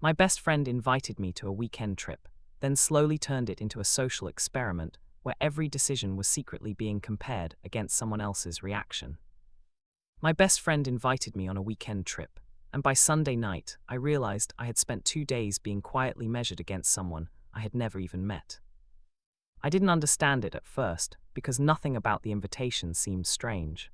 My best friend invited me to a weekend trip, then slowly turned it into a social experiment where every decision was secretly being compared against someone else's reaction. My best friend invited me on a weekend trip, and by Sunday night, I realized I had spent 2 days being quietly measured against someone I had never even met. I didn't understand it at first because nothing about the invitation seemed strange.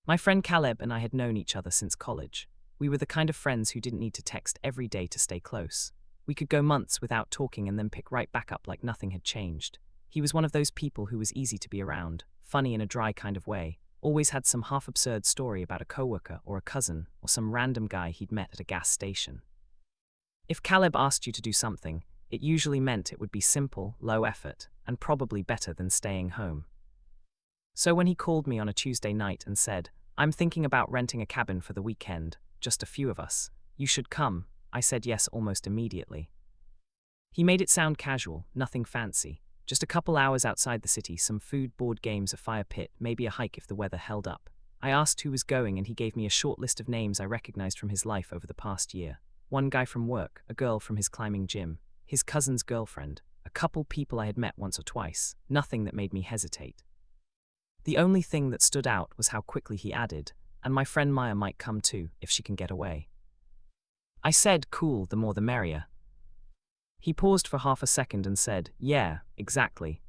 My friend Caleb and I had known each other since college. We were the kind of friends who didn't need to text every day to stay close. We could go months without talking and then pick right back up like nothing had changed. He was one of those people who was easy to be around, funny in a dry kind of way, always had some half-absurd story about a coworker or a cousin or some random guy he'd met at a gas station. If Caleb asked you to do something, it usually meant it would be simple, low effort, and probably better than staying home. So when he called me on a Tuesday night and said, "I'm thinking about renting a cabin for the weekend, just a few of us. You should come," I said yes almost immediately. He made it sound casual, nothing fancy. Just a couple hours outside the city, some food, board games, a fire pit, maybe a hike if the weather held up. I asked who was going and he gave me a short list of names I recognized from his life over the past year. One guy from work, a girl from his climbing gym, his cousin's girlfriend, a couple people I had met once or twice, nothing that made me hesitate. The only thing that stood out was how quickly he added, "And my friend Maya might come too, if she can get away." I said, "Cool, the more the merrier." He paused for half a second and said, "Yeah, exactly."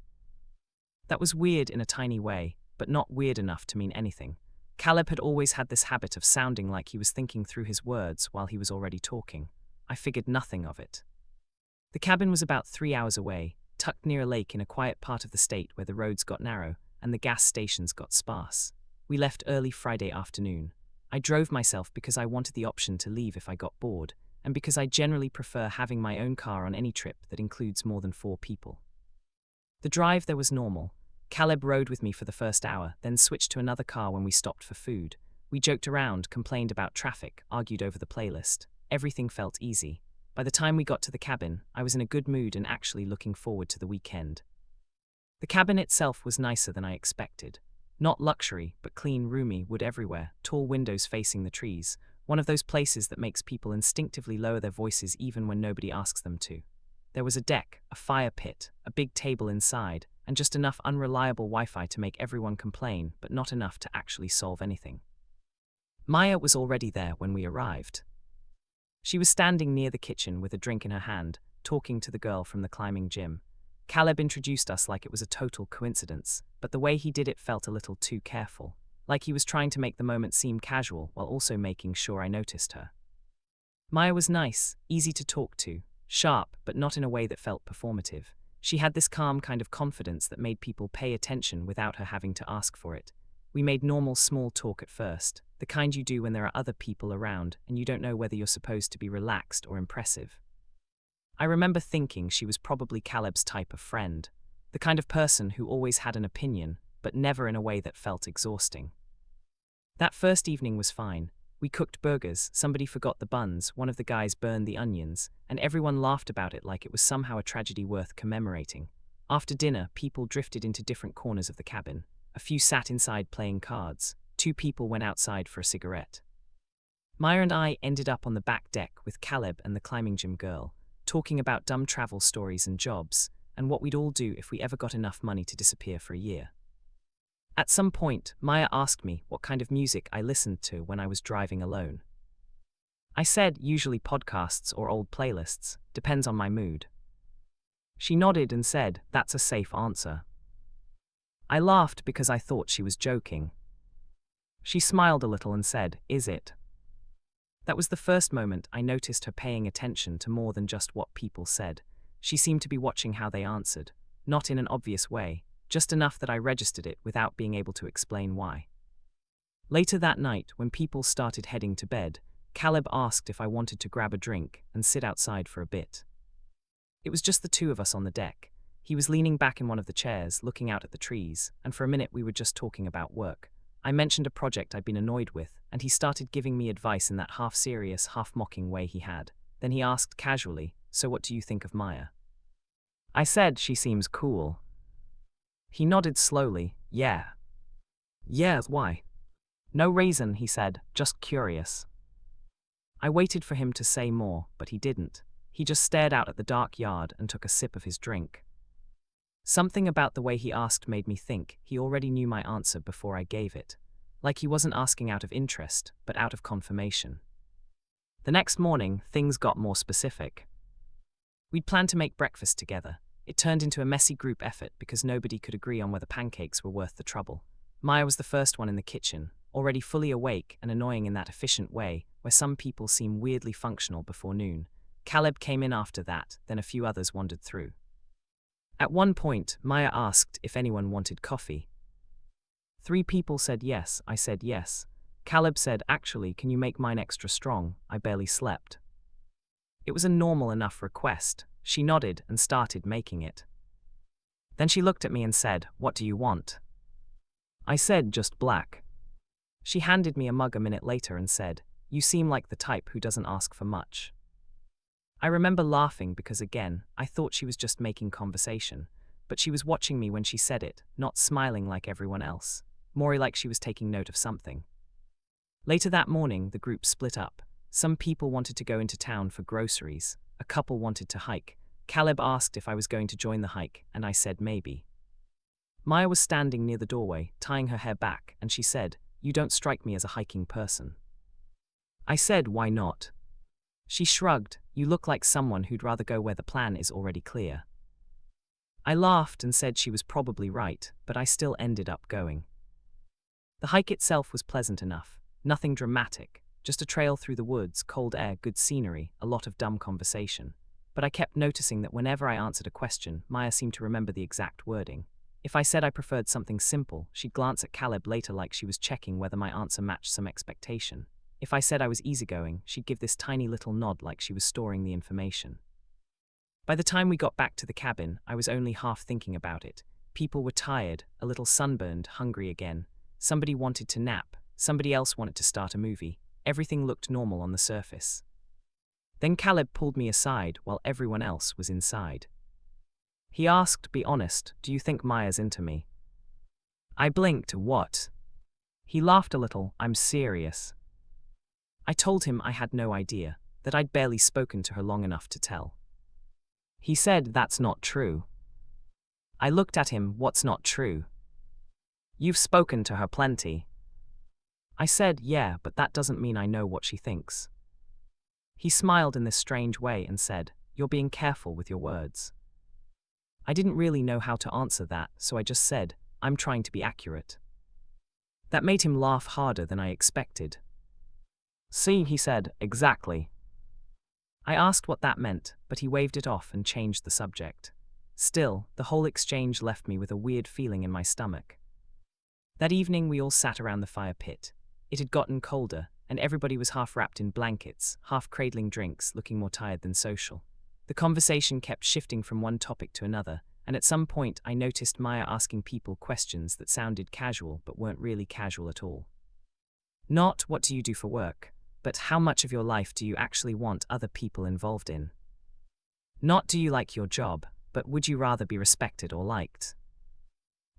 That was weird in a tiny way, but not weird enough to mean anything. Caleb had always had this habit of sounding like he was thinking through his words while he was already talking. I figured nothing of it. The cabin was about 3 hours away, tucked near a lake in a quiet part of the state where the roads got narrow and the gas stations got sparse. We left early Friday afternoon. I drove myself because I wanted the option to leave if I got bored, and because I generally prefer having my own car on any trip that includes more than 4 people. The drive there was normal. Caleb rode with me for the first hour, then switched to another car when we stopped for food. We joked around, complained about traffic, argued over the playlist. Everything felt easy. By the time we got to the cabin, I was in a good mood and actually looking forward to the weekend. The cabin itself was nicer than I expected. Not luxury, but clean, roomy, wood everywhere, tall windows facing the trees, one of those places that makes people instinctively lower their voices even when nobody asks them to. There was a deck, a fire pit, a big table inside, and just enough unreliable Wi-Fi to make everyone complain, but not enough to actually solve anything. Maya was already there when we arrived. She was standing near the kitchen with a drink in her hand, talking to the girl from the climbing gym. Caleb introduced us like it was a total coincidence, but the way he did it felt a little too careful, like he was trying to make the moment seem casual while also making sure I noticed her. Maya was nice, easy to talk to, sharp, but not in a way that felt performative. She had this calm kind of confidence that made people pay attention without her having to ask for it. We made normal small talk at first, the kind you do when there are other people around and you don't know whether you're supposed to be relaxed or impressive. I remember thinking she was probably Caleb's type of friend, the kind of person who always had an opinion, but never in a way that felt exhausting. That first evening was fine. We cooked burgers, somebody forgot the buns, one of the guys burned the onions, and everyone laughed about it like it was somehow a tragedy worth commemorating. After dinner, people drifted into different corners of the cabin. A few sat inside playing cards. 2 people went outside for a cigarette. Maya and I ended up on the back deck with Caleb and the climbing gym girl, talking about dumb travel stories and jobs, and what we'd all do if we ever got enough money to disappear for a year. At some point, Maya asked me what kind of music I listened to when I was driving alone. I said usually podcasts or old playlists, depends on my mood. She nodded and said, "That's a safe answer." I laughed because I thought she was joking. She smiled a little and said, "Is it?" That was the first moment I noticed her paying attention to more than just what people said. She seemed to be watching how they answered, not in an obvious way, just enough that I registered it without being able to explain why. Later that night, when people started heading to bed, Caleb asked if I wanted to grab a drink and sit outside for a bit. It was just the 2 of us on the deck. He was leaning back in one of the chairs, looking out at the trees, and for a minute we were just talking about work. I mentioned a project I'd been annoyed with, and he started giving me advice in that half-serious, half-mocking way he had. Then he asked casually, "So what do you think of Maya?" I said, "She seems cool." He nodded slowly, "Yeah." "Yeah, why?" "No reason," he said, "just curious." I waited for him to say more, but he didn't. He just stared out at the dark yard and took a sip of his drink. Something about the way he asked made me think he already knew my answer before I gave it. Like he wasn't asking out of interest, but out of confirmation. The next morning, things got more specific. We'd planned to make breakfast together. It turned into a messy group effort because nobody could agree on whether pancakes were worth the trouble. Maya was the first one in the kitchen, already fully awake and annoying in that efficient way where some people seem weirdly functional before noon. Caleb came in after that, then a few others wandered through. At one point, Maya asked if anyone wanted coffee. 3 people said yes. I said yes. Caleb said, "Actually, can you make mine extra strong? I barely slept." It was a normal enough request. She nodded and started making it. Then she looked at me and said, "What do you want?" I said, "Just black." She handed me a mug a minute later and said, "You seem like the type who doesn't ask for much." I remember laughing because again, I thought she was just making conversation, but she was watching me when she said it, not smiling like everyone else, more like she was taking note of something. Later that morning, the group split up. Some people wanted to go into town for groceries, a couple wanted to hike. Caleb asked if I was going to join the hike, and I said maybe. Maya was standing near the doorway, tying her hair back, and she said, "You don't strike me as a hiking person." I said, "Why not?" She shrugged, "You look like someone who'd rather go where the plan is already clear." I laughed and said she was probably right, but I still ended up going. The hike itself was pleasant enough, nothing dramatic, just a trail through the woods, cold air, good scenery, a lot of dumb conversation. But I kept noticing that whenever I answered a question, Maya seemed to remember the exact wording. If I said I preferred something simple, she'd glance at Caleb later like she was checking whether my answer matched some expectation. If I said I was easygoing, she'd give this tiny little nod like she was storing the information. By the time we got back to the cabin, I was only half thinking about it. People were tired, a little sunburned, hungry again. Somebody wanted to nap, somebody else wanted to start a movie. Everything looked normal on the surface. Then Caleb pulled me aside while everyone else was inside. He asked, "Be honest, do you think Maya's into me?" I blinked, "What?" He laughed a little, "I'm serious." I told him I had no idea, that I'd barely spoken to her long enough to tell. He said, "That's not true." I looked at him, "What's not true?" "You've spoken to her plenty." I said, "Yeah, but that doesn't mean I know what she thinks." He smiled in this strange way and said, "You're being careful with your words." I didn't really know how to answer that, so I just said, "I'm trying to be accurate." That made him laugh harder than I expected. "See," he said, "exactly." I asked what that meant, but he waved it off and changed the subject. Still, the whole exchange left me with a weird feeling in my stomach. That evening we all sat around the fire pit. It had gotten colder, and everybody was half wrapped in blankets, half cradling drinks, looking more tired than social. The conversation kept shifting from one topic to another, and at some point I noticed Maya asking people questions that sounded casual but weren't really casual at all. Not, "What do you do for work?" but "How much of your life do you actually want other people involved in?" Not, "Do you like your job?" but "Would you rather be respected or liked?"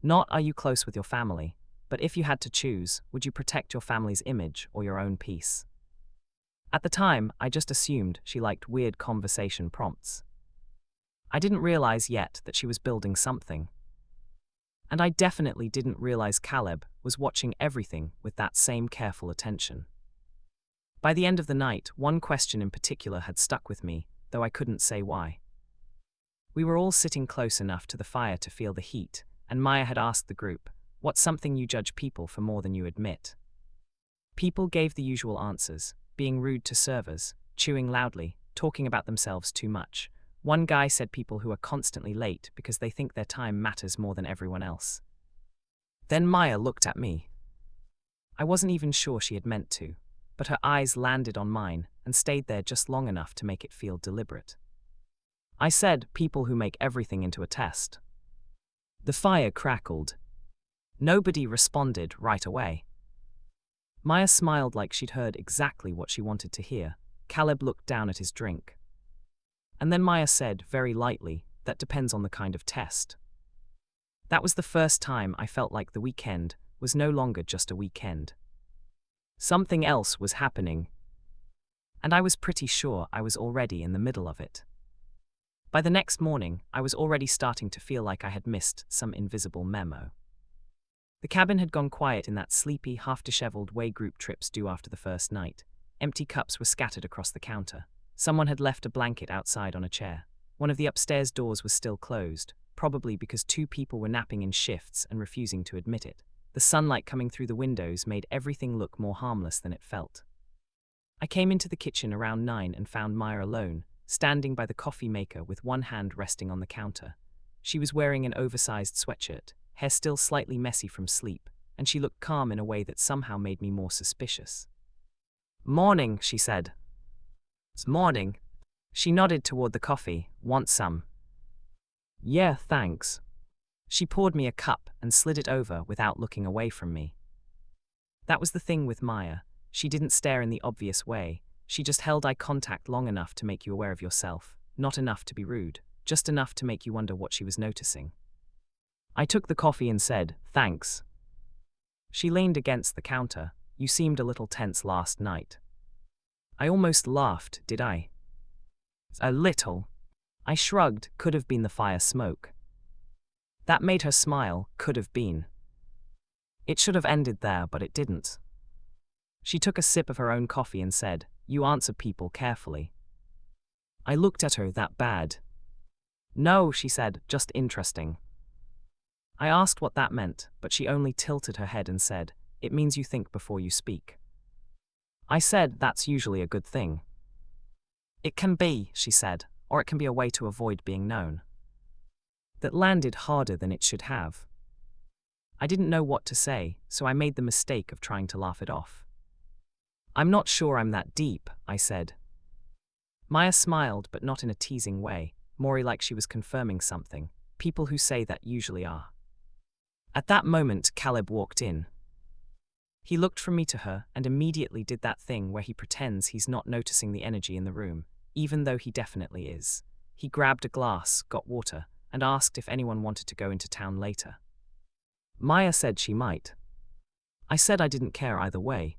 Not, "Are you close with your family?" but "If you had to choose, would you protect your family's image or your own peace?" At the time, I just assumed she liked weird conversation prompts. I didn't realize yet that she was building something. And I definitely didn't realize Caleb was watching everything with that same careful attention. By the end of the night, one question in particular had stuck with me, though I couldn't say why. We were all sitting close enough to the fire to feel the heat, and Maya had asked the group, "What's something you judge people for more than you admit?" People gave the usual answers, being rude to servers, chewing loudly, talking about themselves too much. One guy said people who are constantly late because they think their time matters more than everyone else. Then Maya looked at me. I wasn't even sure she had meant to, but her eyes landed on mine and stayed there just long enough to make it feel deliberate. I said, "People who make everything into a test." The fire crackled. Nobody responded right away. Maya smiled like she'd heard exactly what she wanted to hear. Caleb looked down at his drink. And then Maya said, very lightly, "That depends on the kind of test." That was the first time I felt like the weekend was no longer just a weekend. Something else was happening. And I was pretty sure I was already in the middle of it. By the next morning, I was already starting to feel like I had missed some invisible memo. The cabin had gone quiet in that sleepy, half-disheveled way group trips do after the first night. Empty cups were scattered across the counter. Someone had left a blanket outside on a chair. One of the upstairs doors was still closed, probably because 2 people were napping in shifts and refusing to admit it. The sunlight coming through the windows made everything look more harmless than it felt. I came into the kitchen around 9 and found Maya alone, standing by the coffee maker with one hand resting on the counter. She was wearing an oversized sweatshirt, hair still slightly messy from sleep, and she looked calm in a way that somehow made me more suspicious. "Morning," she said. "It's morning." She nodded toward the coffee. "Want some?" "Yeah, thanks." She poured me a cup and slid it over without looking away from me. That was the thing with Maya. She didn't stare in the obvious way. She just held eye contact long enough to make you aware of yourself, not enough to be rude, just enough to make you wonder what she was noticing. I took the coffee and said, "Thanks." She leaned against the counter. "You seemed a little tense last night." I almost laughed, did I? "A little." I shrugged. Could have been the fire smoke. That made her smile. Could have been. It should have ended there, but it didn't. She took a sip of her own coffee and said, "You answer people carefully." I looked at her. That bad? "No," she said, "just interesting." I asked what that meant, but she only tilted her head and said, "It means you think before you speak." I said, "That's usually a good thing." "It can be," she said, "or it can be a way to avoid being known." That landed harder than it should have. I didn't know what to say, so I made the mistake of trying to laugh it off. "I'm not sure I'm that deep," I said. Maya smiled, but not in a teasing way, more like she was confirming something. People who say that usually are. At that moment, Caleb walked in. He looked from me to her and immediately did that thing where he pretends he's not noticing the energy in the room, even though he definitely is. He grabbed a glass, got water, and asked if anyone wanted to go into town later. Maya said she might. I said I didn't care either way.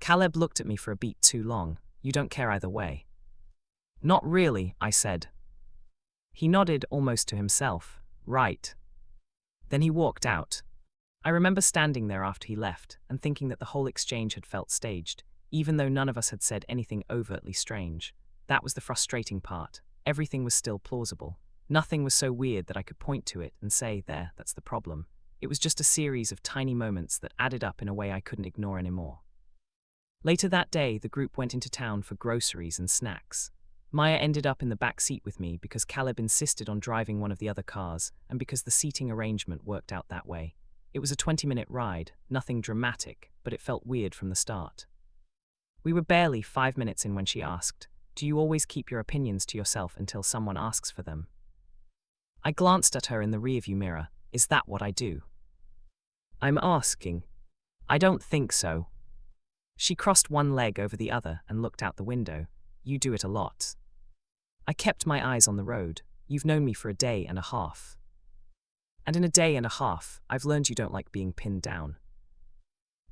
Caleb looked at me for a beat too long. "You don't care either way?" "Not really," I said. He nodded almost to himself. "Right." Then he walked out. I remember standing there after he left and thinking that the whole exchange had felt staged, even though none of us had said anything overtly strange. That was the frustrating part. Everything was still plausible. Nothing was so weird that I could point to it and say, "There, that's the problem." It was just a series of tiny moments that added up in a way I couldn't ignore anymore. Later that day, the group went into town for groceries and snacks. Maya ended up in the back seat with me because Caleb insisted on driving one of the other cars and because the seating arrangement worked out that way. It was a 20-minute ride, nothing dramatic, but it felt weird from the start. We were barely 5 minutes in when she asked, "Do you always keep your opinions to yourself until someone asks for them?" I glanced at her in the rearview mirror. "Is that what I do?" "I'm asking." "I don't think so." She crossed one leg over the other and looked out the window. "You do it a lot." I kept my eyes on the road. "You've known me for a day and a half. And in a day and a half, I've learned you don't like being pinned down."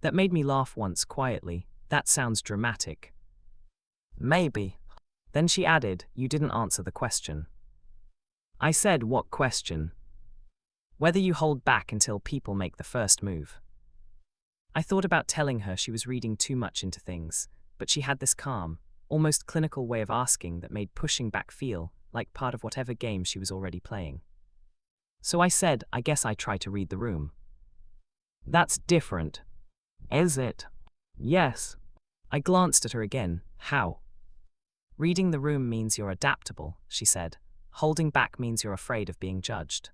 That made me laugh once quietly. "That sounds dramatic." "Maybe." Then she added, "You didn't answer the question." I said, "What question?" "Whether you hold back until people make the first move." I thought about telling her she was reading too much into things, but she had this calm, almost clinical way of asking that made pushing back feel like part of whatever game she was already playing. So I said, "I guess I try to read the room." "That's different." "Is it?" "Yes." I glanced at her again. "How?" "Reading the room means you're adaptable," she said. "Holding back means you're afraid of being judged."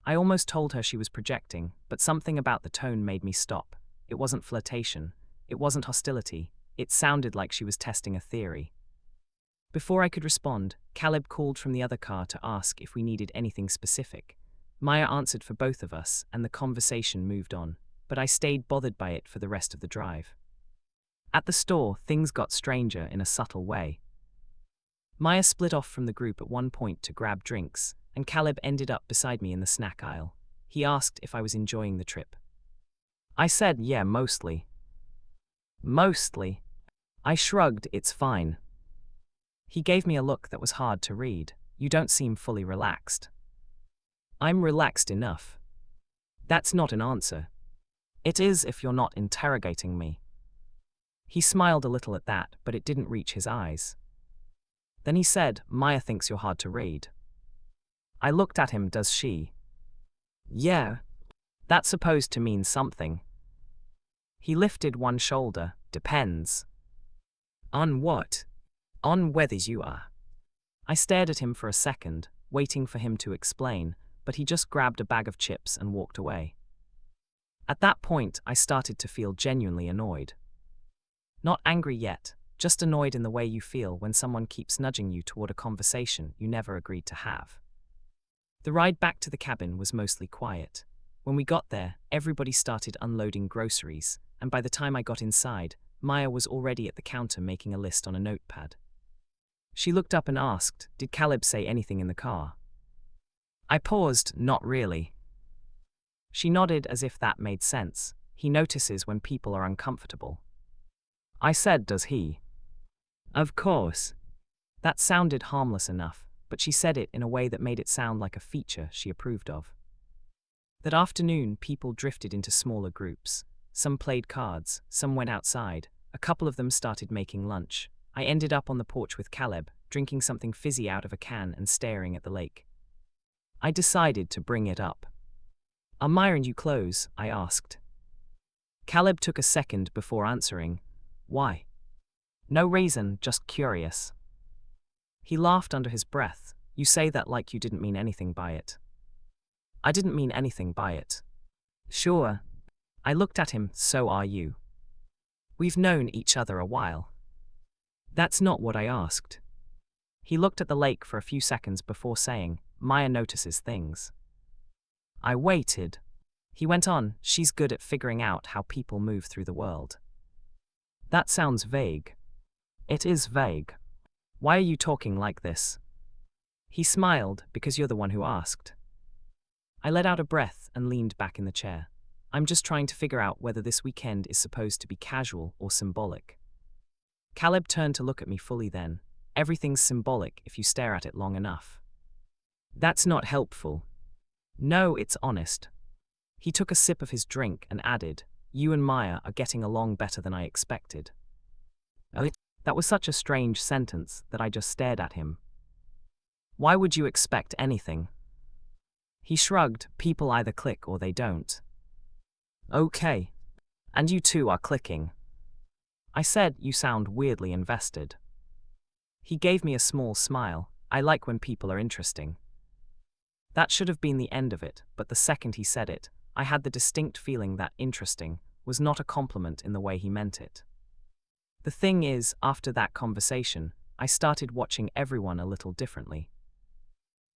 I almost told her she was projecting, but something about the tone made me stop. It wasn't flirtation. It wasn't hostility. It sounded like she was testing a theory. Before I could respond, Caleb called from the other car to ask if we needed anything specific. Maya answered for both of us, and the conversation moved on, but I stayed bothered by it for the rest of the drive. At the store, things got stranger in a subtle way. Maya split off from the group at one point to grab drinks, and Caleb ended up beside me in the snack aisle. He asked if I was enjoying the trip. I said, "Yeah, mostly." "Mostly?" I shrugged, it's fine. He gave me a look that was hard to read. You don't seem fully relaxed. I'm relaxed enough. That's not an answer. It is if you're not interrogating me. He smiled a little at that, but it didn't reach his eyes. Then he said, Maya thinks you're hard to read. I looked at him, does she? Yeah. That's supposed to mean something. He lifted one shoulder, depends. On what? On whether you are. I stared at him for a second, waiting for him to explain, but he just grabbed a bag of chips and walked away. At that point, I started to feel genuinely annoyed. Not angry yet, just annoyed in the way you feel when someone keeps nudging you toward a conversation you never agreed to have. The ride back to the cabin was mostly quiet. When we got there, everybody started unloading groceries, and by the time I got inside, Maya was already at the counter making a list on a notepad. She looked up and asked, Did Caleb say anything in the car? I paused, not really. She nodded as if that made sense. He notices when people are uncomfortable. I said, does he? Of course. That sounded harmless enough, but she said it in a way that made it sound like a feature she approved of. That afternoon, people drifted into smaller groups. Some played cards, some went outside, a couple of them started making lunch. I ended up on the porch with Caleb, drinking something fizzy out of a can and staring at the lake. I decided to bring it up. Are Maya and you close? I asked. Caleb took a second before answering. Why? No reason, just curious. He laughed under his breath. You say that like you didn't mean anything by it. I didn't mean anything by it. Sure. I looked at him, so are you. We've known each other a while. That's not what I asked. He looked at the lake for a few seconds before saying, Maya notices things. I waited. He went on, she's good at figuring out how people move through the world. That sounds vague. It is vague. Why are you talking like this? He smiled, because you're the one who asked. I let out a breath and leaned back in the chair. I'm just trying to figure out whether this weekend is supposed to be casual or symbolic. Caleb turned to look at me fully then. Everything's symbolic if you stare at it long enough. That's not helpful. No, it's honest. He took a sip of his drink and added, You and Maya are getting along better than I expected. That was such a strange sentence that I just stared at him. Why would you expect anything? He shrugged, people either click or they don't. Okay. And you two are clicking. I said, you sound weirdly invested. He gave me a small smile. I like when people are interesting. That should have been the end of it, but the second he said it, I had the distinct feeling that interesting was not a compliment in the way he meant it. The thing is, after that conversation, I started watching everyone a little differently.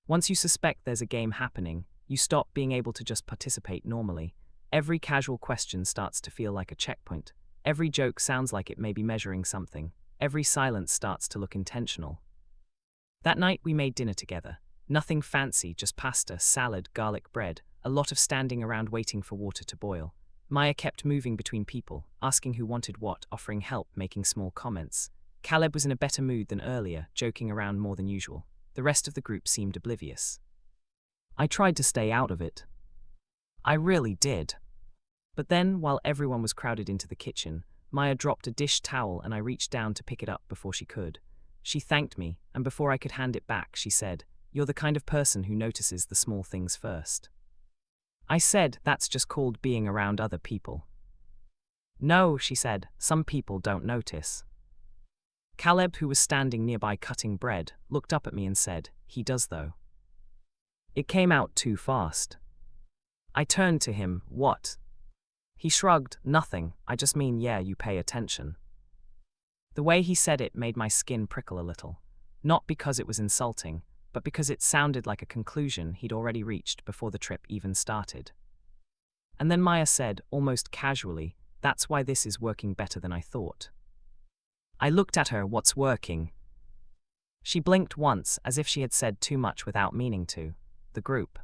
Once you suspect there's a game happening, you stop being able to just participate normally. Every casual question starts to feel like a checkpoint. Every joke sounds like it may be measuring something. Every silence starts to look intentional. That night we made dinner together. Nothing fancy, just pasta, salad, garlic bread, a lot of standing around waiting for water to boil. Maya kept moving between people, asking who wanted what, offering help, making small comments. Caleb was in a better mood than earlier, joking around more than usual. The rest of the group seemed oblivious. I tried to stay out of it. I really did. But then, while everyone was crowded into the kitchen, Maya dropped a dish towel and I reached down to pick it up before she could. She thanked me, and before I could hand it back, she said, You're the kind of person who notices the small things first. I said, That's just called being around other people. No, she said, some people don't notice. Caleb, who was standing nearby cutting bread, looked up at me and said, He does though. It came out too fast. I turned to him, What? He shrugged, Nothing, I just mean yeah, you pay attention. The way he said it made my skin prickle a little, not because it was insulting, but because it sounded like a conclusion he'd already reached before the trip even started. And then Maya said, almost casually, That's why this is working better than I thought. I looked at her, What's working? She blinked once, as if she had said too much without meaning to. The group.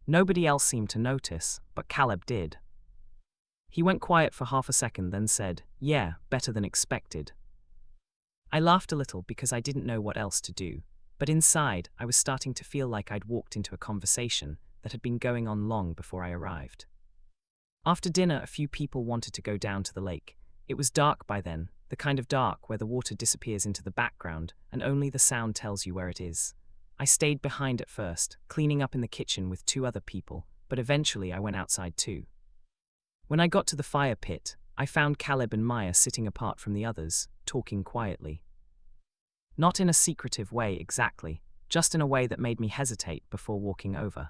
Nobody else seemed to notice, but Caleb did. He went quiet for half a second, then said, Yeah, better than expected. I laughed a little because I didn't know what else to do, but inside I was starting to feel like I'd walked into a conversation that had been going on long before I arrived. After dinner, a few people wanted to go down to the lake. It was dark by then, the kind of dark where the water disappears into the background and only the sound tells you where it is. I stayed behind at first, cleaning up in the kitchen with 2 other people, but eventually I went outside too. When I got to the fire pit, I found Caleb and Maya sitting apart from the others, talking quietly. Not in a secretive way exactly, just in a way that made me hesitate before walking over.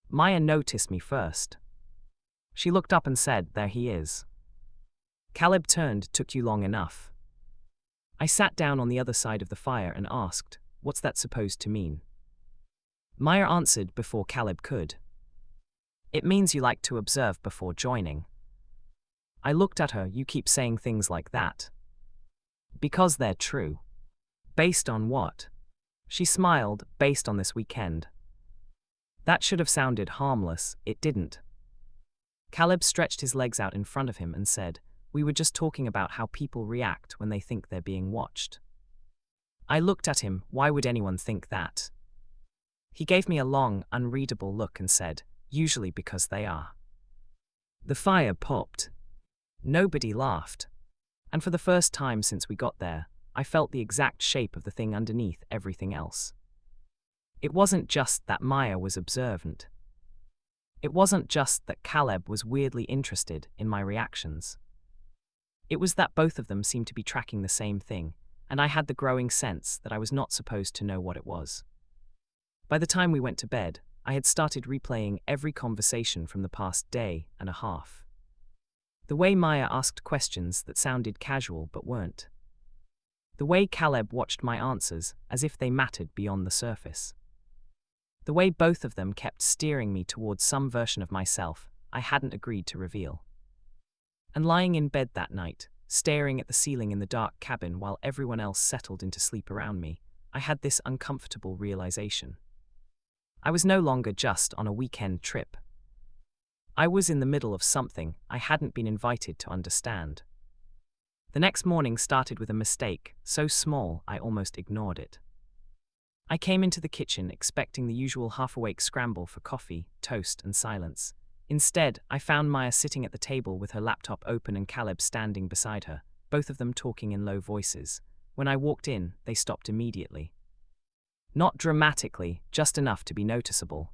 Maya noticed me first. She looked up and said, "There he is." Caleb turned, "Took you long enough." I sat down on the other side of the fire and asked, "What's that supposed to mean?" Maya answered before Caleb could. "It means you like to observe before joining." I looked at her. "You keep saying things like that." "Because they're true." "Based on what?" She smiled. "Based on this weekend." That should have sounded harmless. It didn't. Caleb stretched his legs out in front of him and said, "We were just talking about how people react when they think they're being watched." I looked at him. Why would anyone think that? He gave me a long, unreadable look and said, "Usually because they are." The fire popped. Nobody laughed. And for the first time since we got there, I felt the exact shape of the thing underneath everything else. It wasn't just that Maya was observant. It wasn't just that Caleb was weirdly interested in my reactions. It was that both of them seemed to be tracking the same thing, and I had the growing sense that I was not supposed to know what it was. By the time we went to bed, I had started replaying every conversation from the past day and a half. The way Maya asked questions that sounded casual but weren't. The way Caleb watched my answers as if they mattered beyond the surface. The way both of them kept steering me towards some version of myself I hadn't agreed to reveal. And lying in bed that night, staring at the ceiling in the dark cabin while everyone else settled into sleep around me, I had this uncomfortable realization. I was no longer just on a weekend trip. I was in the middle of something I hadn't been invited to understand. The next morning started with a mistake, so small I almost ignored it. I came into the kitchen expecting the usual half-awake scramble for coffee, toast, and silence. Instead, I found Maya sitting at the table with her laptop open and Caleb standing beside her, both of them talking in low voices. When I walked in, they stopped immediately. Not dramatically, just enough to be noticeable.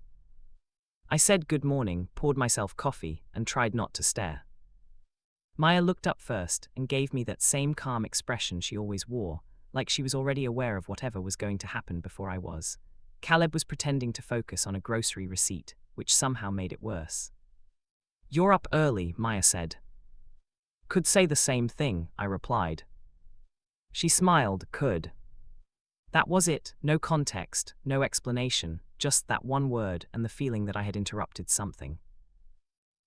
I said good morning, poured myself coffee, and tried not to stare. Maya looked up first and gave me that same calm expression she always wore, like she was already aware of whatever was going to happen before I was. Caleb was pretending to focus on a grocery receipt, which somehow made it worse. "You're up early," Maya said. "Could say the same thing," I replied. She smiled. "Could." That was it, no context, no explanation, just that one word and the feeling that I had interrupted something.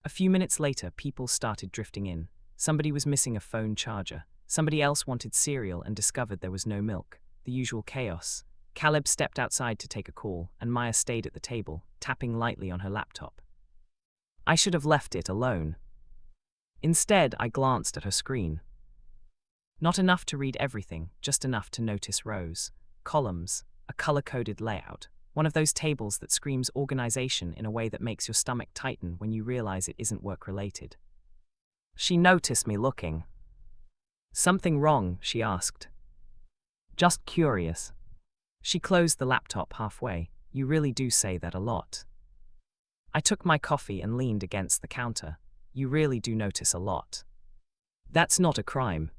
A few minutes later, people started drifting in. Somebody was missing a phone charger. Somebody else wanted cereal and discovered there was no milk. The usual chaos. Caleb stepped outside to take a call, and Maya stayed at the table, tapping lightly on her laptop. I should have left it alone. Instead, I glanced at her screen. Not enough to read everything, just enough to notice rows, columns, a color-coded layout. One of those tables that screams organization in a way that makes your stomach tighten when you realize it isn't work-related. She noticed me looking. "Something wrong?" she asked. "Just curious." She closed the laptop halfway. "You really do say that a lot." I took my coffee and leaned against the counter. "You really do notice a lot." "That's not a crime."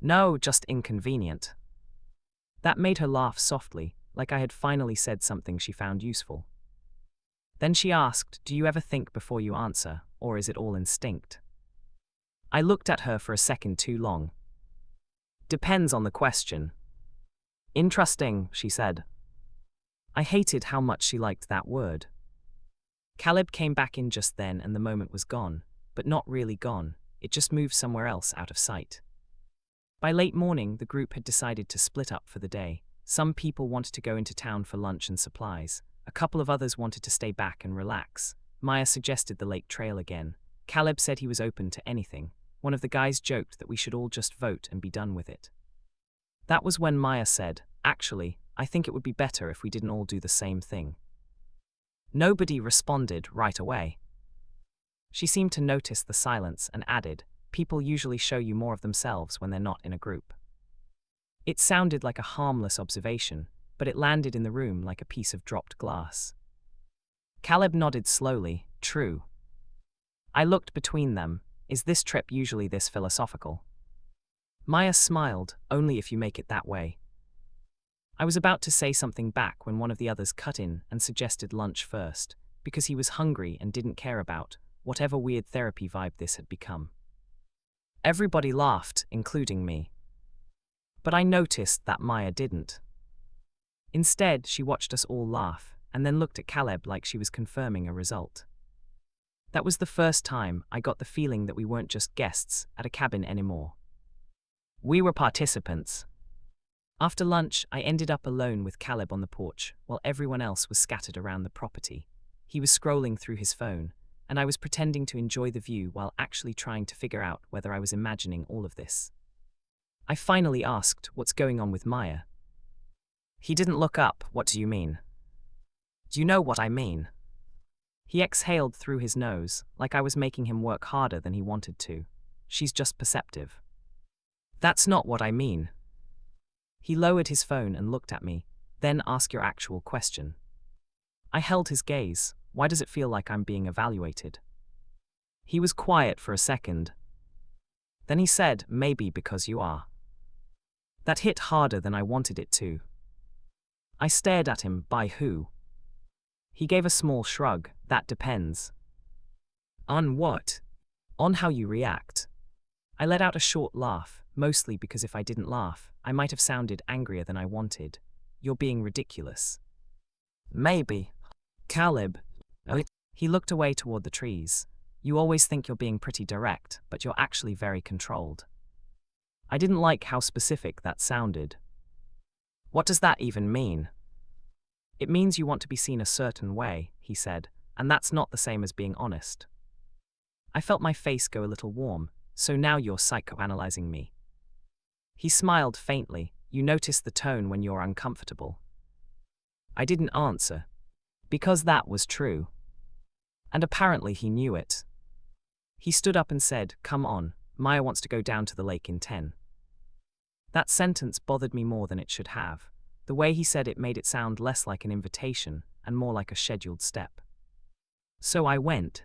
"No, just inconvenient." That made her laugh softly, like I had finally said something she found useful. Then she asked, "Do you ever think before you answer, or is it all instinct?" I looked at her for a second too long. "Depends on the question." "Interesting," she said. I hated how much she liked that word. Caleb came back in just then and the moment was gone, but not really gone, it just moved somewhere else out of sight. By late morning, the group had decided to split up for the day. Some people wanted to go into town for lunch and supplies. A couple of others wanted to stay back and relax. Maya suggested the lake trail again. Caleb said he was open to anything. One of the guys joked that we should all just vote and be done with it. That was when Maya said, "Actually, I think it would be better if we didn't all do the same thing." Nobody responded right away. She seemed to notice the silence and added, "People usually show you more of themselves when they're not in a group." It sounded like a harmless observation, but it landed in the room like a piece of dropped glass. Caleb nodded slowly, "True." I looked between them. Is this trip usually this philosophical? Maya smiled, "Only if you make it that way." I was about to say something back when one of the others cut in and suggested lunch first, because he was hungry and didn't care about whatever weird therapy vibe this had become. Everybody laughed, including me. But I noticed that Maya didn't. Instead, she watched us all laugh, and then looked at Caleb like she was confirming a result. That was the first time I got the feeling that we weren't just guests at a cabin anymore. We were participants. After lunch, I ended up alone with Caleb on the porch, while everyone else was scattered around the property. He was scrolling through his phone, and I was pretending to enjoy the view while actually trying to figure out whether I was imagining all of this. I finally asked, "What's going on with Maya?" He didn't look up. "What do you mean?" "Do you know what I mean?" He exhaled through his nose, like I was making him work harder than he wanted to. "She's just perceptive." "That's not what I mean." He lowered his phone and looked at me. "Then ask your actual question." I held his gaze. "Why does it feel like I'm being evaluated?" He was quiet for a second. Then he said, "Maybe because you are." That hit harder than I wanted it to. I stared at him. "By who?" He gave a small shrug. "That depends." "On what?" "On how you react." I let out a short laugh, mostly because if I didn't laugh, I might have sounded angrier than I wanted. "You're being ridiculous." "Maybe." "Caleb." He looked away toward the trees. "You always think you're being pretty direct, but you're actually very controlled." I didn't like how specific that sounded. "What does that even mean?" "It means you want to be seen a certain way," he said, "and that's not the same as being honest." I felt my face go a little warm. "So now you're psychoanalyzing me." He smiled faintly. "You notice the tone when you're uncomfortable." I didn't answer. Because that was true. And apparently he knew it. He stood up and said, "Come on, Maya wants to go down to the lake in 10. That sentence bothered me more than it should have. The way he said it made it sound less like an invitation and more like a scheduled step. So I went.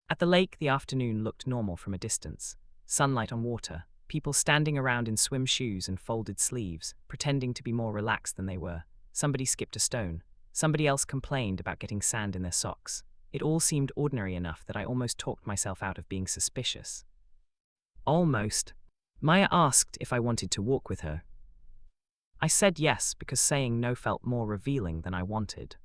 At the lake, the afternoon looked normal from a distance. Sunlight on water, people standing around in swim shoes and folded sleeves, pretending to be more relaxed than they were. Somebody skipped a stone. Somebody else complained about getting sand in their socks. It all seemed ordinary enough that I almost talked myself out of being suspicious. Almost. Maya asked if I wanted to walk with her. I said yes because saying no felt more revealing than I wanted.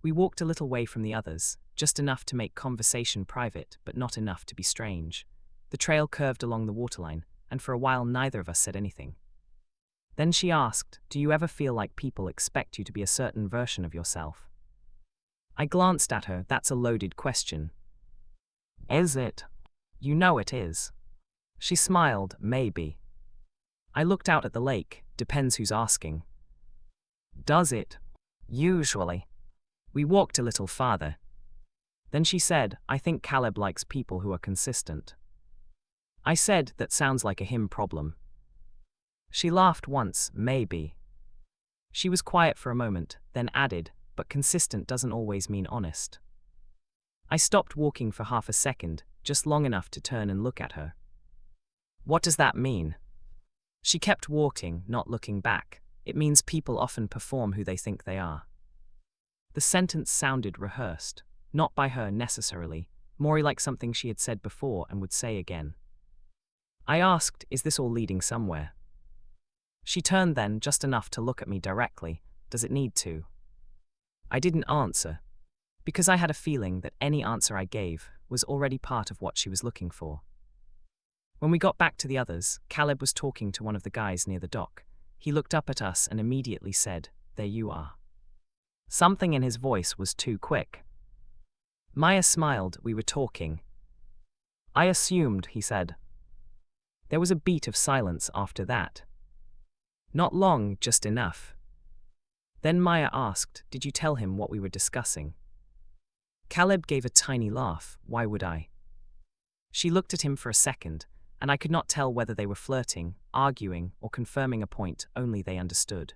We walked a little way from the others, just enough to make conversation private, but not enough to be strange. The trail curved along the waterline, and for a while neither of us said anything. Then she asked, "Do you ever feel like people expect you to be a certain version of yourself?" I glanced at her. "That's a loaded question." "Is it?" "You know it is." She smiled. "Maybe." I looked out at the lake. "Depends who's asking." "Does it?" "Usually." We walked a little farther. Then she said, "I think Caleb likes people who are consistent." I said, "That sounds like a him problem." She laughed once. "Maybe." She was quiet for a moment, then added, "But consistent doesn't always mean honest." I stopped walking for half a second, just long enough to turn and look at her. "What does that mean?" She kept walking, not looking back. "It means people often perform who they think they are." The sentence sounded rehearsed, not by her necessarily, more like something she had said before and would say again. I asked, "Is this all leading somewhere?" She turned then, just enough to look at me directly. "Does it need to?" I didn't answer, because I had a feeling that any answer I gave was already part of what she was looking for. When we got back to the others, Caleb was talking to one of the guys near the dock. He looked up at us and immediately said, "There you are." Something in his voice was too quick. Maya smiled. "We were talking." "I assumed," he said. There was a beat of silence after that. Not long, just enough. Then Maya asked, "Did you tell him what we were discussing?" Caleb gave a tiny laugh. "Why would I?" She looked at him for a second, and I could not tell whether they were flirting, arguing, or confirming a point only they understood.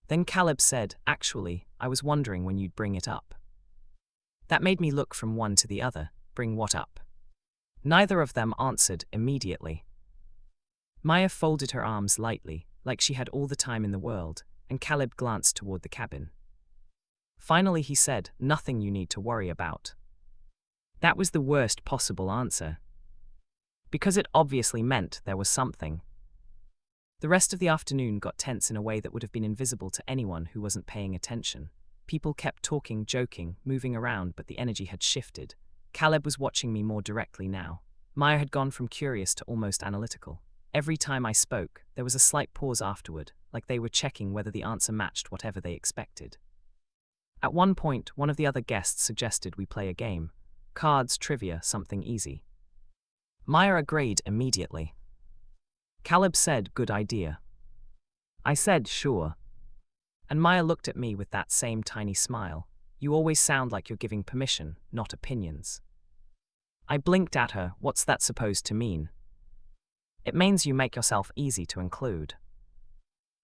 Then Caleb said, "Actually, I was wondering when you'd bring it up." That made me look from one to the other. Bring what up? Neither of them answered immediately. Maya folded her arms lightly, like she had all the time in the world, and Caleb glanced toward the cabin. Finally he said, "Nothing you need to worry about." That was the worst possible answer, because it obviously meant there was something. The rest of the afternoon got tense in a way that would have been invisible to anyone who wasn't paying attention. People kept talking, joking, moving around, but the energy had shifted. Caleb was watching me more directly now. Maya had gone from curious to almost analytical. Every time I spoke, there was a slight pause afterward, like they were checking whether the answer matched whatever they expected. At one point, one of the other guests suggested we play a game. Cards, trivia, something easy. Maya agreed immediately. Caleb said, "Good idea." I said, "Sure." And Maya looked at me with that same tiny smile. "You always sound like you're giving permission, not opinions." I blinked at her. "What's that supposed to mean?" "It means you make yourself easy to include."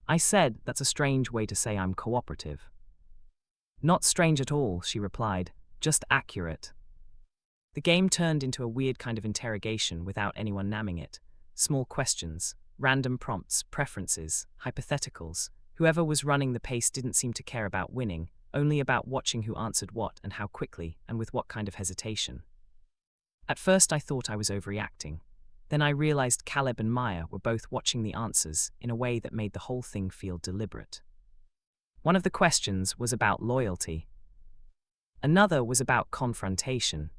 I said, "That's a strange way to say I'm cooperative." "Not strange at all," she replied, "just accurate." The game turned into a weird kind of interrogation without anyone naming it. Small questions, random prompts, preferences, hypotheticals. Whoever was running the pace didn't seem to care about winning, only about watching who answered what and how quickly and with what kind of hesitation. At first I thought I was overreacting. Then I realized Caleb and Maya were both watching the answers in a way that made the whole thing feel deliberate. One of the questions was about loyalty. Another was about confrontation.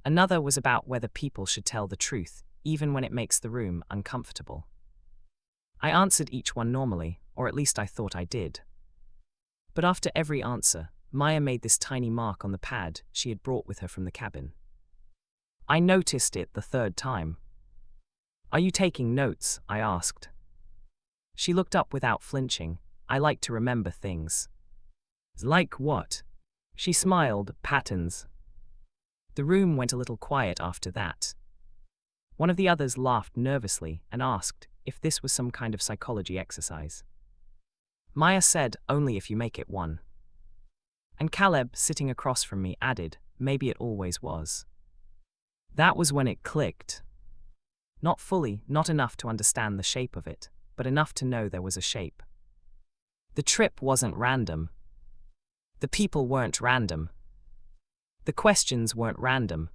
Another was about whether people should tell the truth, even when it makes the room uncomfortable. I answered each one normally, or at least I thought I did. But after every answer, Maya made this tiny mark on the pad she had brought with her from the cabin. I noticed it the third time. "Are you taking notes?" I asked. She looked up without flinching. "I like to remember things." "Like what?" She smiled. "Patterns." The room went a little quiet after that. One of the others laughed nervously and asked if this was some kind of psychology exercise. Maya said, "Only if you make it one." And Caleb, sitting across from me, added, "Maybe it always was." That was when it clicked. Not fully, not enough to understand the shape of it, but enough to know there was a shape. The trip wasn't random. The people weren't random. The questions weren't random.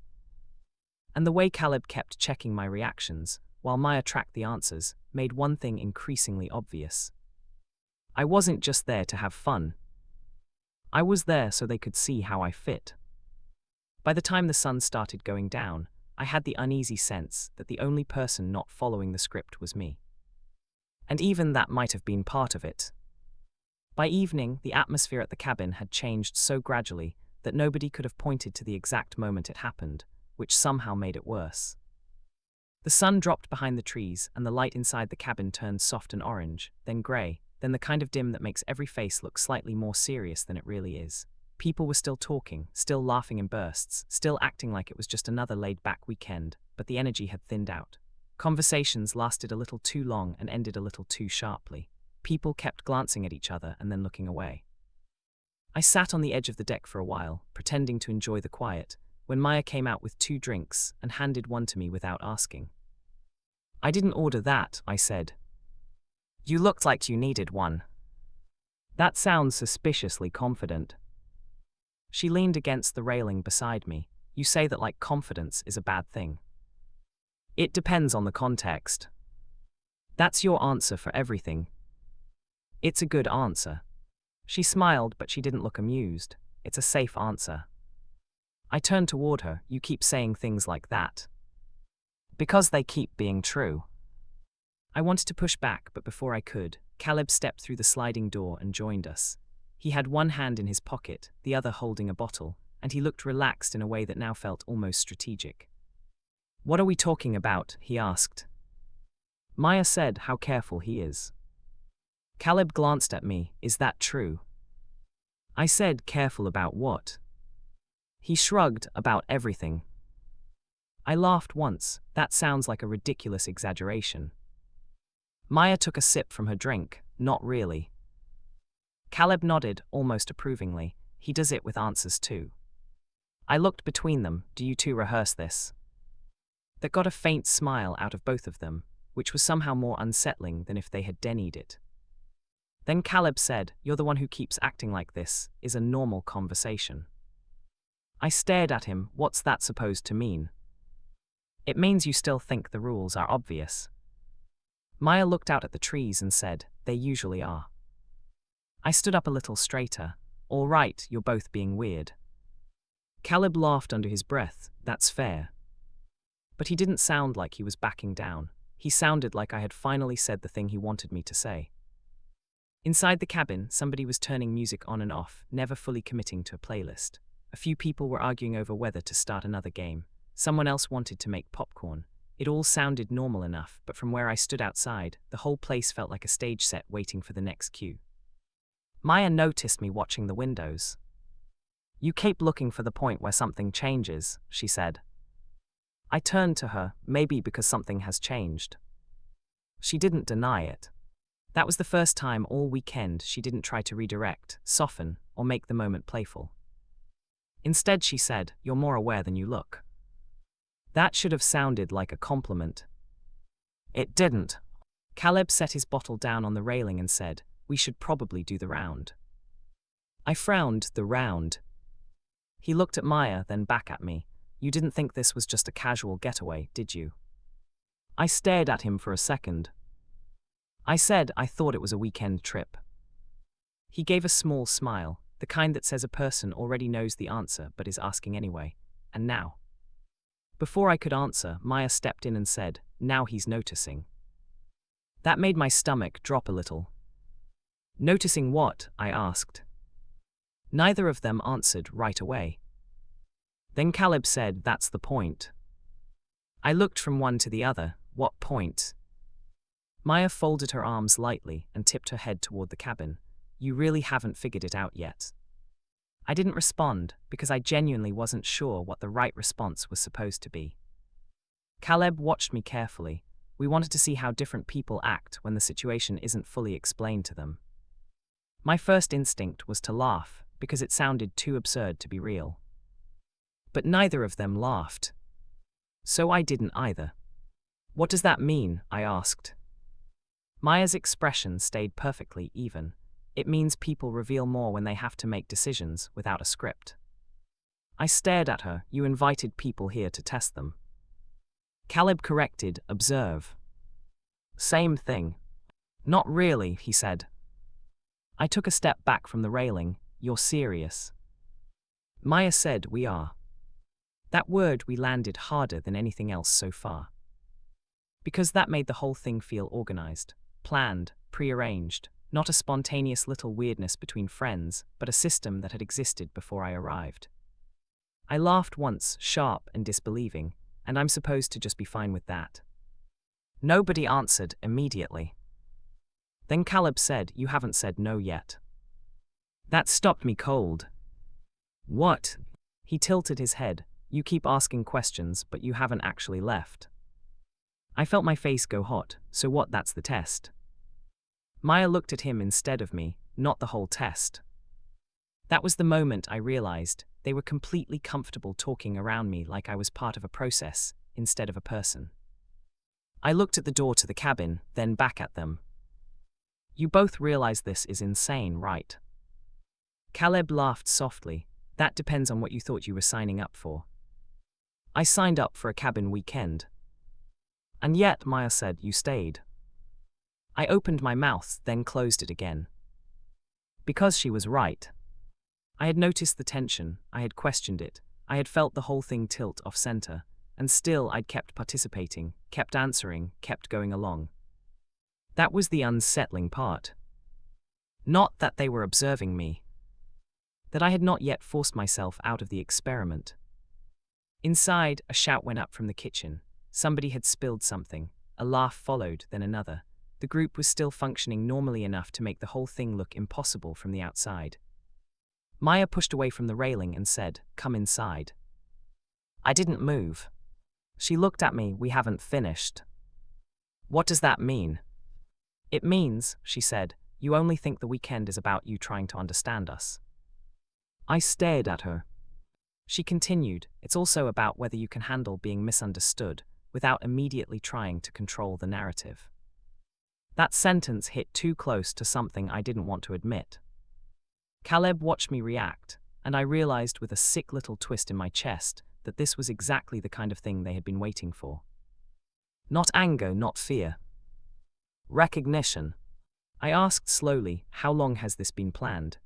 And the way Caleb kept checking my reactions, while Maya tracked the answers, made one thing increasingly obvious. I wasn't just there to have fun. I was there so they could see how I fit. By the time the sun started going down, I had the uneasy sense that the only person not following the script was me. And even that might have been part of it. By evening, the atmosphere at the cabin had changed so gradually that nobody could have pointed to the exact moment it happened, which somehow made it worse. The sun dropped behind the trees, and the light inside the cabin turned soft and orange, then grey, then the kind of dim that makes every face look slightly more serious than it really is. People were still talking, still laughing in bursts, still acting like it was just another laid-back weekend, but the energy had thinned out. Conversations lasted a little too long and ended a little too sharply. People kept glancing at each other and then looking away. I sat on the edge of the deck for a while, pretending to enjoy the quiet, when Maya came out with 2 drinks and handed one to me without asking. "I didn't order that," I said. "You looked like you needed one." "That sounds suspiciously confident." She leaned against the railing beside me. "You say that like confidence is a bad thing." "It depends on the context." "That's your answer for everything." "It's a good answer." She smiled, but she didn't look amused. "It's a safe answer." I turned toward her. "You keep saying things like that." "Because they keep being true." I wanted to push back, but before I could, Caleb stepped through the sliding door and joined us. He had one hand in his pocket, the other holding a bottle, and he looked relaxed in a way that now felt almost strategic. "What are we talking about?" he asked. Maya said how careful he is. Caleb glanced at me. Is that true? I said, careful about what? He shrugged. About everything. I laughed once. That sounds like a ridiculous exaggeration. Maya took a sip from her drink. Not really. Caleb nodded, almost approvingly. He does it with answers too. I looked between them. Do you two rehearse this? That got a faint smile out of both of them, which was somehow more unsettling than if they had denied it. Then Caleb said, you're the one who keeps acting like this, is a normal conversation. I stared at him. What's that supposed to mean? It means you still think the rules are obvious. Maya looked out at the trees and said, they usually are. I stood up a little straighter. All right, you're both being weird. Caleb laughed under his breath. That's fair. But he didn't sound like he was backing down. He sounded like I had finally said the thing he wanted me to say. Inside the cabin, somebody was turning music on and off, never fully committing to a playlist. A few people were arguing over whether to start another game. Someone else wanted to make popcorn. It all sounded normal enough, but from where I stood outside, the whole place felt like a stage set waiting for the next cue. Maya noticed me watching the windows. You keep looking for the point where something changes, she said. I turned to her, maybe because something has changed. She didn't deny it. That was the first time all weekend she didn't try to redirect, soften, or make the moment playful. Instead, she said, you're more aware than you look. That should have sounded like a compliment. It didn't. Caleb set his bottle down on the railing and said, we should probably do the round. I frowned. The round. He looked at Maya, then back at me. You didn't think this was just a casual getaway, did you? I stared at him for a second. I said I thought it was a weekend trip. He gave a small smile, the kind that says a person already knows the answer but is asking anyway. And now? Before I could answer, Maya stepped in and said, now he's noticing. That made my stomach drop a little. Noticing what? I asked. Neither of them answered right away. Then Caleb said, that's the point. I looked from one to the other. What point? Maya folded her arms lightly and tipped her head toward the cabin. You really haven't figured it out yet. I didn't respond because I genuinely wasn't sure what the right response was supposed to be. Caleb watched me carefully. We wanted to see how different people act when the situation isn't fully explained to them. My first instinct was to laugh because it sounded too absurd to be real. But neither of them laughed. So I didn't either. What does that mean? I asked. Maya's expression stayed perfectly even. It means people reveal more when they have to make decisions without a script. I stared at her. You invited people here to test them. Caleb corrected, observe. Same thing. Not really, he said. I took a step back from the railing. You're serious. Maya said, we are. That word we landed harder than anything else so far. Because that made the whole thing feel organized, planned, prearranged, not a spontaneous little weirdness between friends, but a system that had existed before I arrived. I laughed once, sharp and disbelieving, and I'm supposed to just be fine with that. Nobody answered immediately. Then Caleb said, you haven't said no yet. That stopped me cold. What? He tilted his head. You keep asking questions, but you haven't actually left. I felt my face go hot. So what? That's the test. Maya looked at him instead of me, not the whole test. That was the moment I realized they were completely comfortable talking around me like I was part of a process instead of a person. I looked at the door to the cabin, then back at them. You both realize this is insane, right? Caleb laughed softly. That depends on what you thought you were signing up for. I signed up for a cabin weekend. And yet, Maya said, you stayed. I opened my mouth, then closed it again. Because she was right. I had noticed the tension, I had questioned it, I had felt the whole thing tilt off-center, and still I'd kept participating, kept answering, kept going along. That was the unsettling part. Not that they were observing me. That I had not yet forced myself out of the experiment. Inside, a shout went up from the kitchen. Somebody had spilled something. A laugh followed, then another. The group was still functioning normally enough to make the whole thing look impossible from the outside. Maya pushed away from the railing and said, "Come inside." I didn't move. She looked at me. "We haven't finished." "What does that mean?" "It means," she said, "you only think the weekend is about you trying to understand us." I stared at her. She continued, "It's also about whether you can handle being misunderstood without immediately trying to control the narrative." That sentence hit too close to something I didn't want to admit. Caleb watched me react, and I realized with a sick little twist in my chest that this was exactly the kind of thing they had been waiting for. Not anger, not fear. Recognition. I asked slowly, "How long has this been planned?"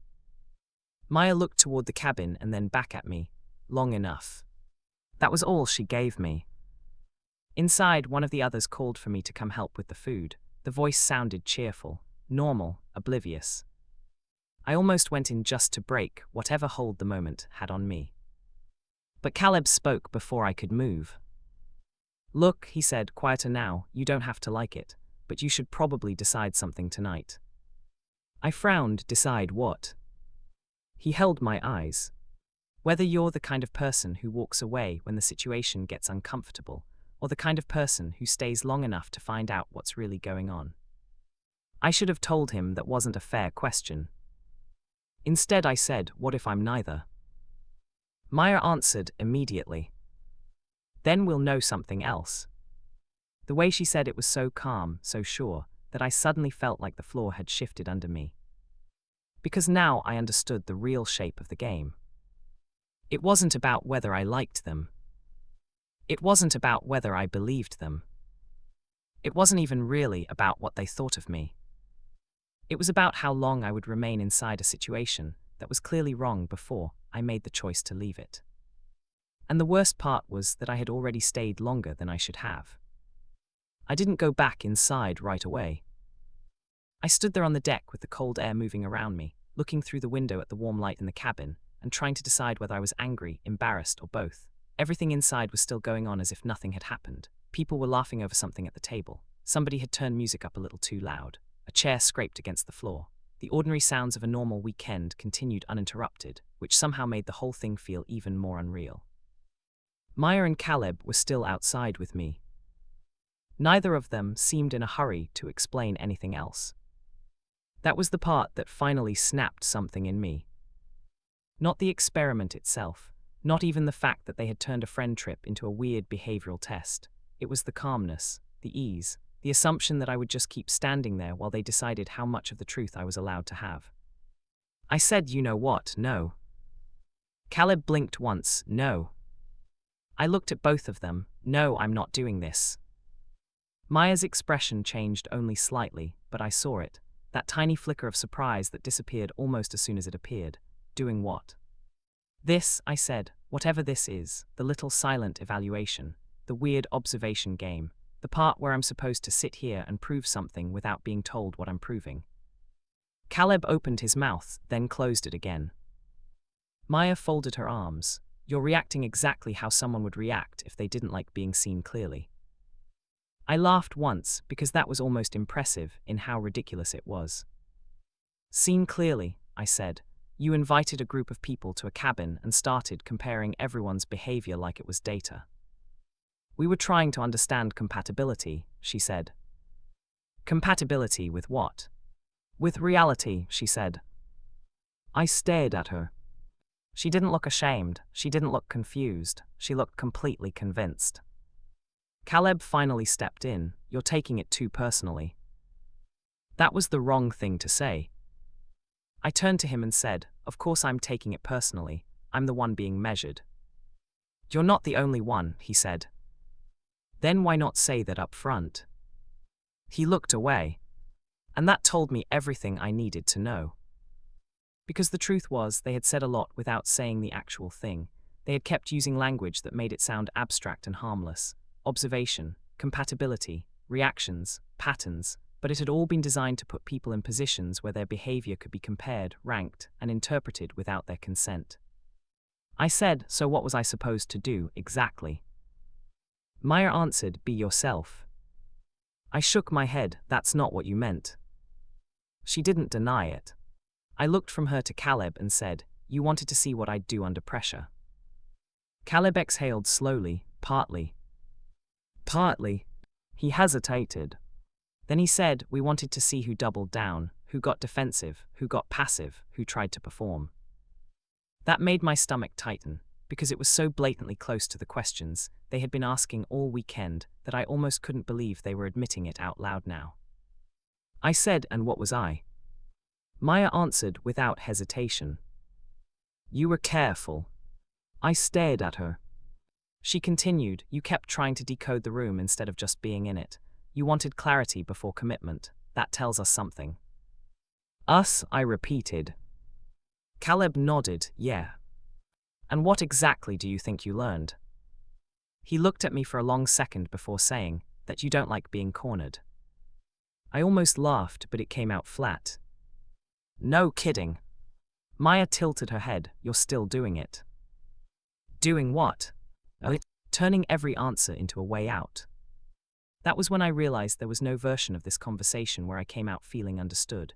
Maya looked toward the cabin and then back at me. "Long enough." That was all she gave me. Inside, one of the others called for me to come help with the food. The voice sounded cheerful, normal, oblivious. I almost went in just to break whatever hold the moment had on me. But Caleb spoke before I could move. "Look," he said, "quieter now, you don't have to like it, but you should probably decide something tonight." I frowned. "Decide what?" He held my eyes. "Whether you're the kind of person who walks away when the situation gets uncomfortable, or the kind of person who stays long enough to find out what's really going on." I should have told him that wasn't a fair question. Instead I said, "What if I'm neither?" Maya answered immediately. "Then we'll know something else." The way she said it was so calm, so sure, that I suddenly felt like the floor had shifted under me. Because now I understood the real shape of the game. It wasn't about whether I liked them. It wasn't about whether I believed them. It wasn't even really about what they thought of me. It was about how long I would remain inside a situation that was clearly wrong before I made the choice to leave it. And the worst part was that I had already stayed longer than I should have. I didn't go back inside right away. I stood there on the deck with the cold air moving around me, looking through the window at the warm light in the cabin, and trying to decide whether I was angry, embarrassed, or both. Everything inside was still going on as if nothing had happened. People were laughing over something at the table. Somebody had turned music up a little too loud. A chair scraped against the floor. The ordinary sounds of a normal weekend continued uninterrupted, which somehow made the whole thing feel even more unreal. Maya and Caleb were still outside with me. Neither of them seemed in a hurry to explain anything else. That was the part that finally snapped something in me. Not the experiment itself, not even the fact that they had turned a friend trip into a weird behavioral test. It was the calmness, the ease, the assumption that I would just keep standing there while they decided how much of the truth I was allowed to have. I said, "You know what, no." Caleb blinked once, "No." I looked at both of them. "No, I'm not doing this." Maya's expression changed only slightly, but I saw it, that tiny flicker of surprise that disappeared almost as soon as it appeared. "Doing what?" "This," I said, "whatever this is, the little silent evaluation, the weird observation game, the part where I'm supposed to sit here and prove something without being told what I'm proving." Caleb opened his mouth, then closed it again. Maya folded her arms. "You're reacting exactly how someone would react if they didn't like being seen clearly." I laughed once because that was almost impressive in how ridiculous it was. "Seen clearly," I said. "You invited a group of people to a cabin and started comparing everyone's behavior like it was data." "We were trying to understand compatibility," she said. "Compatibility with what?" "With reality," she said. I stared at her. She didn't look ashamed, she didn't look confused, she looked completely convinced. Caleb finally stepped in. "You're taking it too personally." That was the wrong thing to say. I turned to him and said, "Of course I'm taking it personally, I'm the one being measured." "You're not the only one," he said. "Then why not say that up front?" He looked away. And that told me everything I needed to know. Because the truth was, they had said a lot without saying the actual thing. They had kept using language that made it sound abstract and harmless. Observation, compatibility, reactions, patterns, but it had all been designed to put people in positions where their behavior could be compared, ranked, and interpreted without their consent. I said, "So what was I supposed to do, exactly?" Maya answered, "Be yourself." I shook my head. That's not what you meant. She didn't deny it. I looked from her to Caleb and said, you wanted to see what I'd do under pressure. Caleb exhaled slowly, partly. Partly. He hesitated. Then he said, we wanted to see who doubled down, who got defensive, who got passive, who tried to perform. That made my stomach tighten, because it was so blatantly close to the questions they had been asking all weekend that I almost couldn't believe they were admitting it out loud now. I said, and what was I? Maya answered without hesitation. You were careful. I stared at her. She continued, you kept trying to decode the room instead of just being in it. You wanted clarity before commitment. That tells us something. Us, I repeated. Caleb nodded, yeah. And what exactly do you think you learned? He looked at me for a long second before saying, that you don't like being cornered. I almost laughed, but it came out flat. No kidding. Maya tilted her head, you're still doing it. Doing what? Turning every answer into a way out. That was when I realized there was no version of this conversation where I came out feeling understood.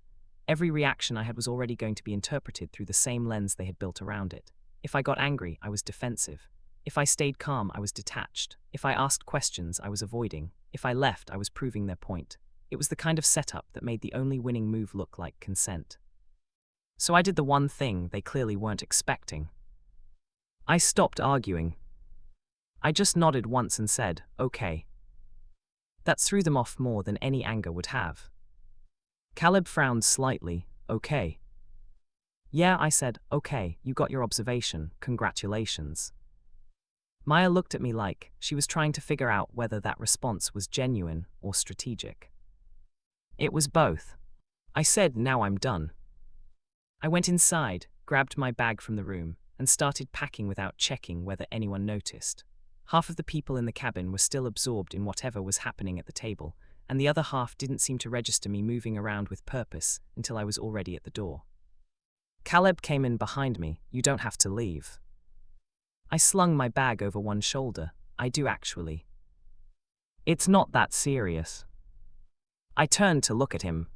Every reaction I had was already going to be interpreted through the same lens they had built around it. If I got angry, I was defensive. If I stayed calm, I was detached. If I asked questions, I was avoiding. If I left, I was proving their point. It was the kind of setup that made the only winning move look like consent. So I did the one thing they clearly weren't expecting. I stopped arguing. I just nodded once and said, okay. That threw them off more than any anger would have. Caleb frowned slightly, okay. Yeah, I said, okay, you got your observation, congratulations. Maya looked at me like she was trying to figure out whether that response was genuine or strategic. It was both. I said, now I'm done. I went inside, grabbed my bag from the room, and started packing without checking whether anyone noticed. Half of the people in the cabin were still absorbed in whatever was happening at the table, and the other half didn't seem to register me moving around with purpose until I was already at the door. Caleb came in behind me, you don't have to leave. I slung my bag over one shoulder, I do actually. It's not that serious. I turned to look at him.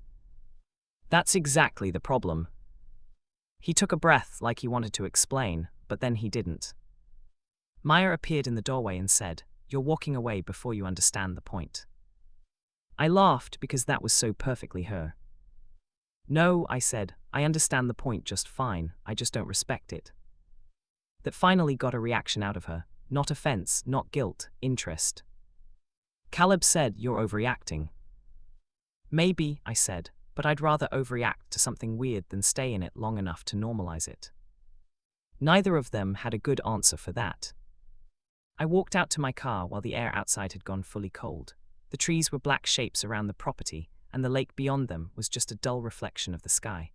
That's exactly the problem. He took a breath like he wanted to explain, but then he didn't. Maya appeared in the doorway and said, you're walking away before you understand the point. I laughed because that was so perfectly her. No, I said, I understand the point just fine, I just don't respect it. That finally got a reaction out of her, not offense, not guilt, interest. Caleb said, you're overreacting. Maybe, I said, but I'd rather overreact to something weird than stay in it long enough to normalize it. Neither of them had a good answer for that. I walked out to my car while the air outside had gone fully cold. The trees were black shapes around the property, and the lake beyond them was just a dull reflection of the sky.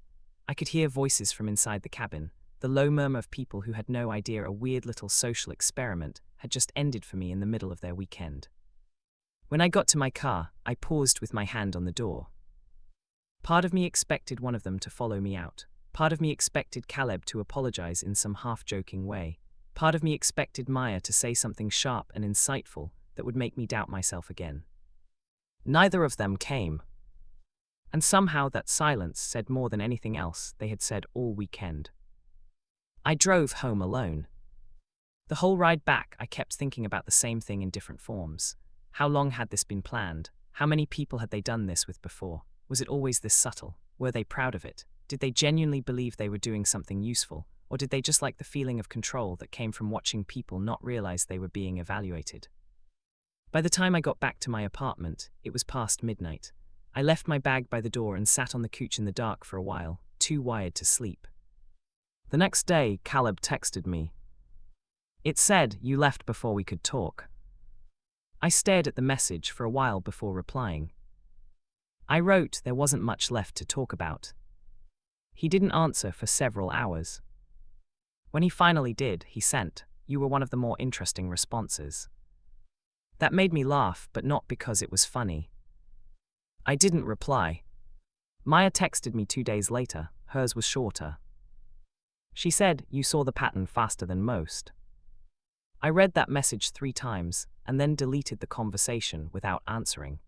I could hear voices from inside the cabin, the low murmur of people who had no idea a weird little social experiment had just ended for me in the middle of their weekend. When I got to my car, I paused with my hand on the door. Part of me expected one of them to follow me out. Part of me expected Caleb to apologize in some half-joking way. Part of me expected Maya to say something sharp and insightful that would make me doubt myself again. Neither of them came. And somehow that silence said more than anything else they had said all weekend. I drove home alone. The whole ride back, I kept thinking about the same thing in different forms. How long had this been planned? How many people had they done this with before? Was it always this subtle? Were they proud of it? Did they genuinely believe they were doing something useful? Or did they just like the feeling of control that came from watching people not realize they were being evaluated? By the time I got back to my apartment, it was past midnight. I left my bag by the door and sat on the couch in the dark for a while, too wired to sleep. The next day, Caleb texted me. It said, you left before we could talk. I stared at the message for a while before replying. I wrote there wasn't much left to talk about. He didn't answer for several hours. When he finally did, he sent, you were one of the more interesting responses. That made me laugh, but not because it was funny. I didn't reply. Maya texted me 2 days later, hers was shorter. She said, you saw the pattern faster than most. I read that message 3 times, and then deleted the conversation without answering.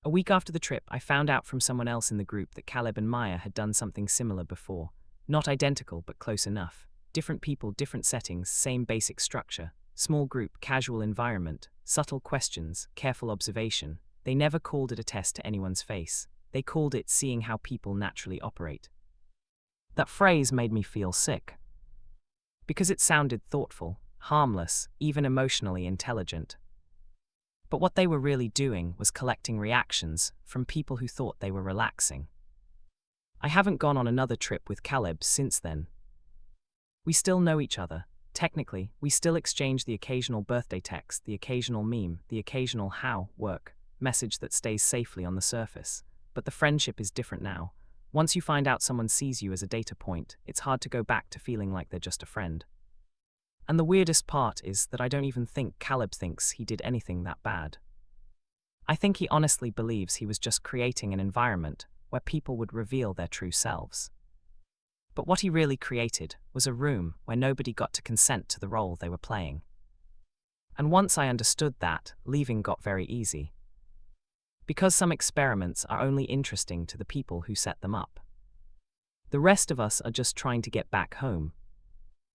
A week after the trip, I found out from someone else in the group that Caleb and Maya had done something similar before. Not identical, but close enough. Different people, different settings, same basic structure. Small group, casual environment, subtle questions, careful observation. They never called it a test to anyone's face. They called it seeing how people naturally operate. That phrase made me feel sick. Because it sounded thoughtful, harmless, even emotionally intelligent. But what they were really doing was collecting reactions from people who thought they were relaxing. I haven't gone on another trip with Caleb since then. We still know each other. Technically, we still exchange the occasional birthday text, the occasional meme, the occasional how, work, message that stays safely on the surface. But the friendship is different now. Once you find out someone sees you as a data point, it's hard to go back to feeling like they're just a friend. And the weirdest part is that I don't even think Caleb thinks he did anything that bad. I think he honestly believes he was just creating an environment where people would reveal their true selves. But what he really created was a room where nobody got to consent to the role they were playing. And once I understood that, leaving got very easy. Because some experiments are only interesting to the people who set them up. The rest of us are just trying to get back home,